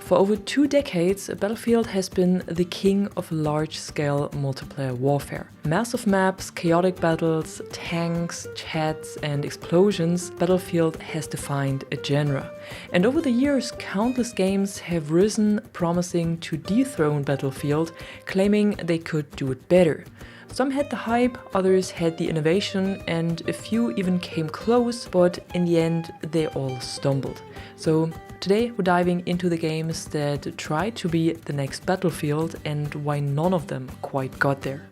For over 2 decades, Battlefield has been the king of large-scale multiplayer warfare. Massive maps, chaotic battles, tanks, chats, and explosions, Battlefield has defined a genre. And over the years, countless games have risen, promising to dethrone Battlefield, claiming they could do it better. Some had the hype, others had the innovation, and a few even came close, but in the end they all stumbled. So today we're diving into the games that tried to be the next Battlefield and why none of them quite got there.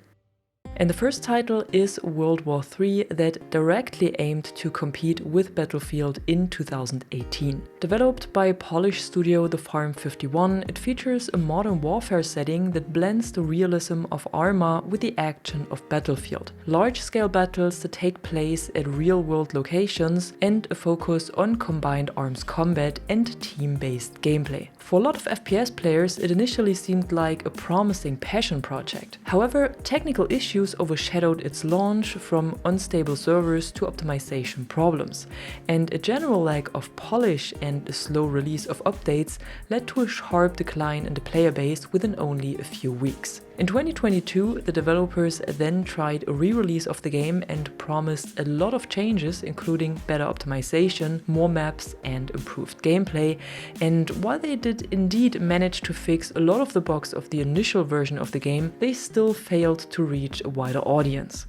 And the first title is World War III that directly aimed to compete with Battlefield in 2018. Developed by Polish studio The Farm 51, it features a modern warfare setting that blends the realism of Arma with the action of Battlefield. Large-scale battles that take place at real-world locations and a focus on combined arms combat and team-based gameplay. For a lot of FPS players, it initially seemed like a promising passion project. However, technical issues overshadowed its launch, from unstable servers to optimization problems, and a general lack of polish and a slow release of updates led to a sharp decline in the player base within only a few weeks. In 2022, the developers then tried a re-release of the game and promised a lot of changes, including better optimization, more maps, and improved gameplay. And while they did indeed manage to fix a lot of the bugs of the initial version of the game, they still failed to reach a wider audience.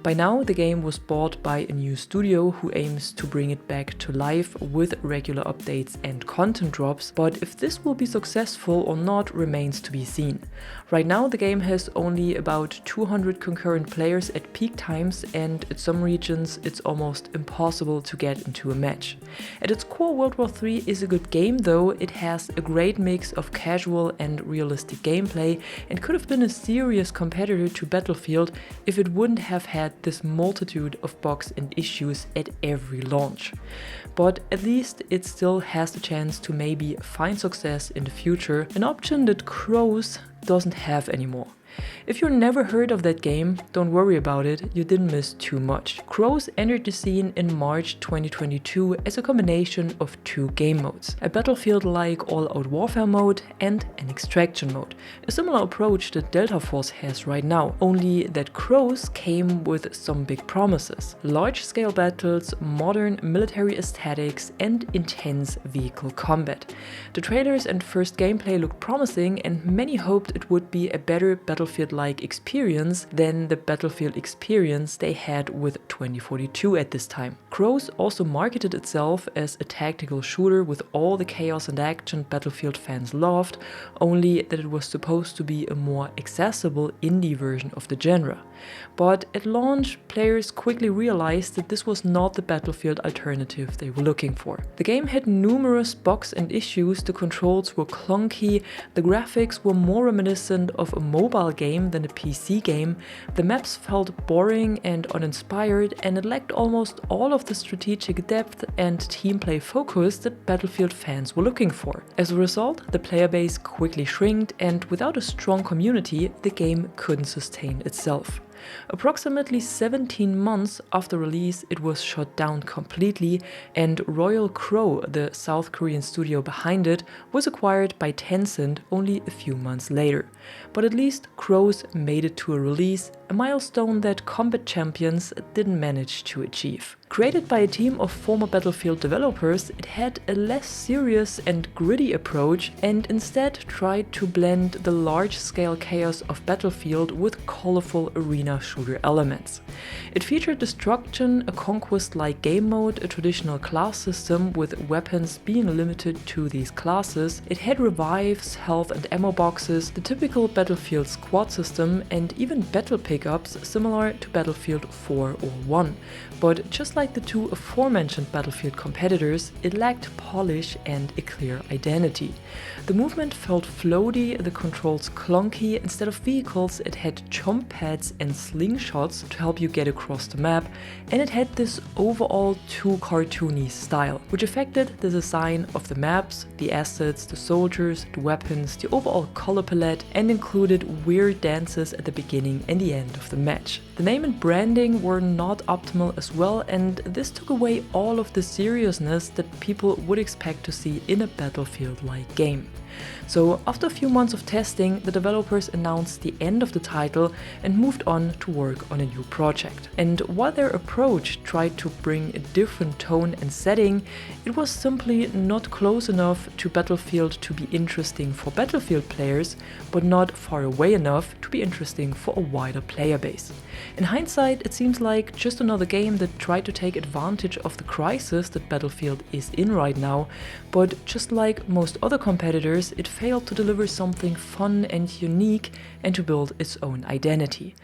By now, the game was bought by a new studio who aims to bring it back to life with regular updates and content drops, but if this will be successful or not remains to be seen. Right now, the game has only about 200 concurrent players at peak times, and in some regions it's almost impossible to get into a match. At its core, World War III is a good game, though it has a great mix of casual and realistic gameplay and could have been a serious competitor to Battlefield if it wouldn't have had this multitude of bugs and issues at every launch. But at least it still has the chance to maybe find success in the future, an option that Crows doesn't have anymore. If you've never heard of that game, don't worry about it, you didn't miss too much. Crows entered the scene in March 2022 as a combination of 2 game modes, a Battlefield-like all-out warfare mode and an extraction mode, a similar approach that Delta Force has right now, only that Crows came with some big promises: large-scale battles, modern military aesthetics, and intense vehicle combat. The trailers and first gameplay looked promising, and many hoped it would be a better Battlefield-like experience than the Battlefield experience they had with 2042 at this time. Crows also marketed itself as a tactical shooter with all the chaos and action Battlefield fans loved, only that it was supposed to be a more accessible indie version of the genre. But at launch, players quickly realized that this was not the Battlefield alternative they were looking for. The game had numerous bugs and issues, the controls were clunky, the graphics were more reminiscent of a mobile game than a PC game, the maps felt boring and uninspired, and it lacked almost all of the strategic depth and team play focus that Battlefield fans were looking for. As a result, the player base quickly shrinked, and without a strong community, the game couldn't sustain itself. Approximately 17 months after release, it was shut down completely, and Royal Crow, the South Korean studio behind it, was acquired by Tencent only a few months later. But at least Crows made it to a release, a milestone that Combat Champions didn't manage to achieve. Created by a team of former Battlefield developers, it had a less serious and gritty approach and instead tried to blend the large-scale chaos of Battlefield with colorful arena shooter elements. It featured destruction, a conquest-like game mode, a traditional class system with weapons being limited to these classes. It had revives, health and ammo boxes, the typical Battlefield squad system, and even battle pickups similar to Battlefield 4 or 1. But just like the 2 aforementioned Battlefield competitors, it lacked polish and a clear identity. The movement felt floaty, the controls clunky. Instead of vehicles, it had jump pads and slingshots to help you get across the map, and it had this overall too cartoony style, which affected the design of the maps, the assets, the soldiers, the weapons, the overall color palette, and included weird dances at the beginning and the end of the match. The name and branding were not optimal as well, and this took away all of the seriousness that people would expect to see in a Battlefield-like game. So after a few months of testing, the developers announced the end of the title and moved on to work on a new project. And while their approach tried to bring a different tone and setting, it was simply not close enough to Battlefield to be interesting for Battlefield players, but not far away enough to be interesting for a wider player base. In hindsight, it seems like just another game that tried to take advantage of the crisis that Battlefield is in right now, but just like most other competitors, it failed to deliver something fun and unique and to build its own identity.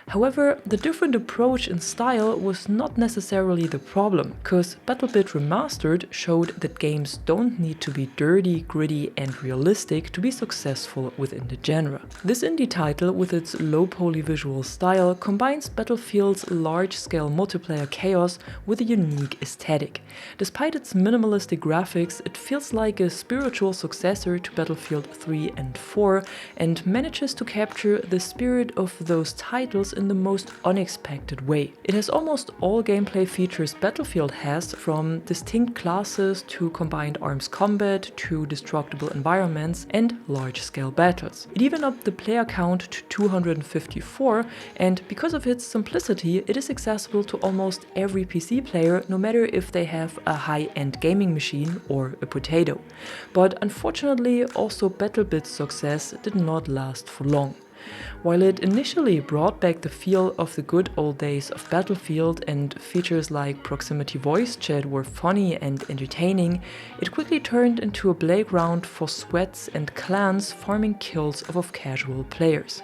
However, the different approach and style was not necessarily the problem, because BattleBit Remastered showed that games don't need to be dirty, gritty and realistic to be successful within the genre. This indie title, with its low-poly visual style, combines Battlefield's large-scale multiplayer chaos with a unique aesthetic. Despite its minimalistic graphics, it feels like a spiritual successor to Battlefield 3 and 4 and manages to capture the spirit of those titles in the most unexpected way. It has almost all gameplay features Battlefield has, from distinct classes to combined arms combat to destructible environments and large-scale battles. It even upped the player count to 254, and because of its simplicity, it is accessible to almost every PC player, no matter if they have a high-end gaming machine or a potato. But unfortunately, also BattleBit's success did not last for long. While it initially brought back the feel of the good old days of Battlefield and features like proximity voice chat were funny and entertaining, it quickly turned into a playground for sweats and clans farming kills of casual players.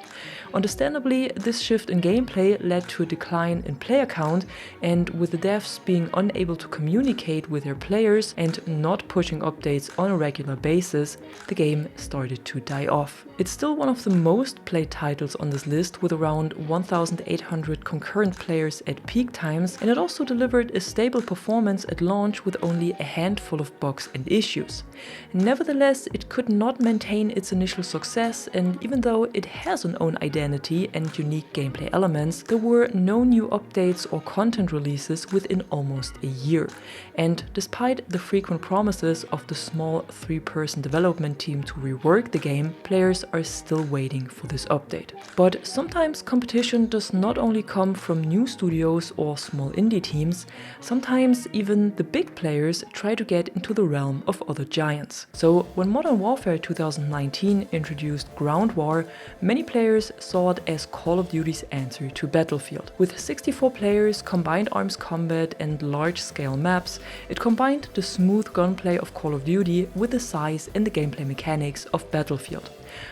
Understandably, this shift in gameplay led to a decline in player count, and with the devs being unable to communicate with their players and not pushing updates on a regular basis, the game started to die off. It's still one of the most played titles on this list, with around 1,800 concurrent players at peak times, and it also delivered a stable performance at launch with only a handful of bugs and issues. Nevertheless, it could not maintain its initial success, and even though it has an own identity and unique gameplay elements, there were no new updates or content releases within almost a year. And despite the frequent promises of the small 3-person development team to rework the game, players are still waiting for this update. But sometimes competition does not only come from new studios or small indie teams, sometimes even the big players try to get into the realm of other giants. So when Modern Warfare 2019 introduced Ground War, many players saw it as Call of Duty's answer to Battlefield. With 64 players, combined arms combat and large-scale maps, it combined the smooth gunplay of Call of Duty with the size and the gameplay mechanics of Battlefield.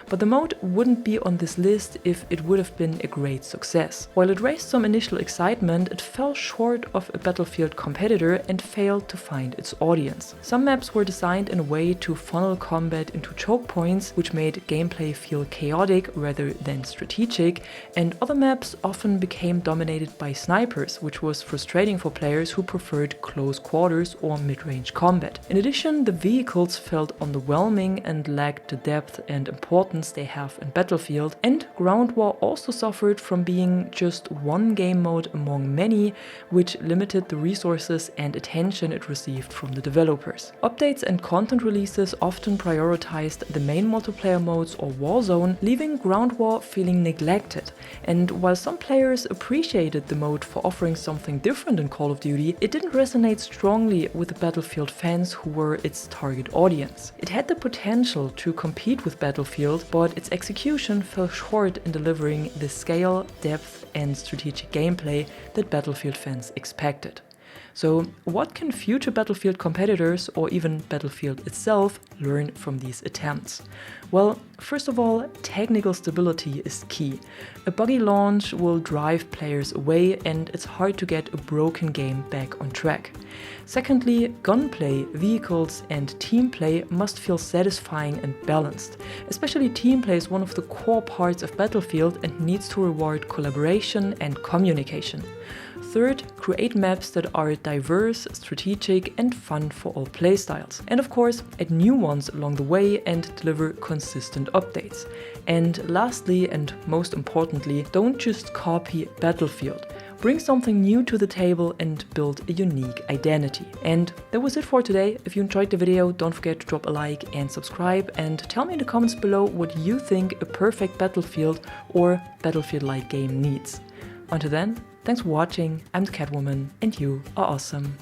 But the mode wouldn't be on this list if it would have been a great success. While it raised some initial excitement, it fell short of a Battlefield competitor and failed to find its audience. Some maps were designed in a way to funnel combat into choke points, which made gameplay feel chaotic rather than strategic, and other maps often became dominated by snipers, which was frustrating for players who preferred close quarters or mid-range combat. In addition, the vehicles felt underwhelming and lacked the depth and importance they have in Battlefield, and Ground War also suffered from being just one game mode among many, which limited the resources and attention it received from the developers. Updates and content releases often prioritized the main multiplayer modes or Warzone, leaving Ground War feeling neglected. And while some players appreciated the mode for offering something different in Call of Duty, it didn't resonate strongly with the Battlefield fans who were its target audience. It had the potential to compete with Battlefield, but its execution fell short in delivering the scale, depth and strategic gameplay that Battlefield fans expected. So what can future Battlefield competitors, or even Battlefield itself, learn from these attempts? Well, first of all, technical stability is key. A buggy launch will drive players away, and it's hard to get a broken game back on track. Secondly, gunplay, vehicles and team play must feel satisfying and balanced. Especially team play is one of the core parts of Battlefield and needs to reward collaboration and communication. Third, create maps that are diverse, strategic and fun for all playstyles. And of course, add new ones along the way and deliver consistent updates. And lastly, and most importantly, don't just copy Battlefield. bring something new to the table and build a unique identity. And that was it for today. If you enjoyed the video, don't forget to drop a like and subscribe, and tell me in the comments below what you think a perfect Battlefield or Battlefield-like game needs. Until then, thanks for watching, I'm the Catwoman, and you are awesome.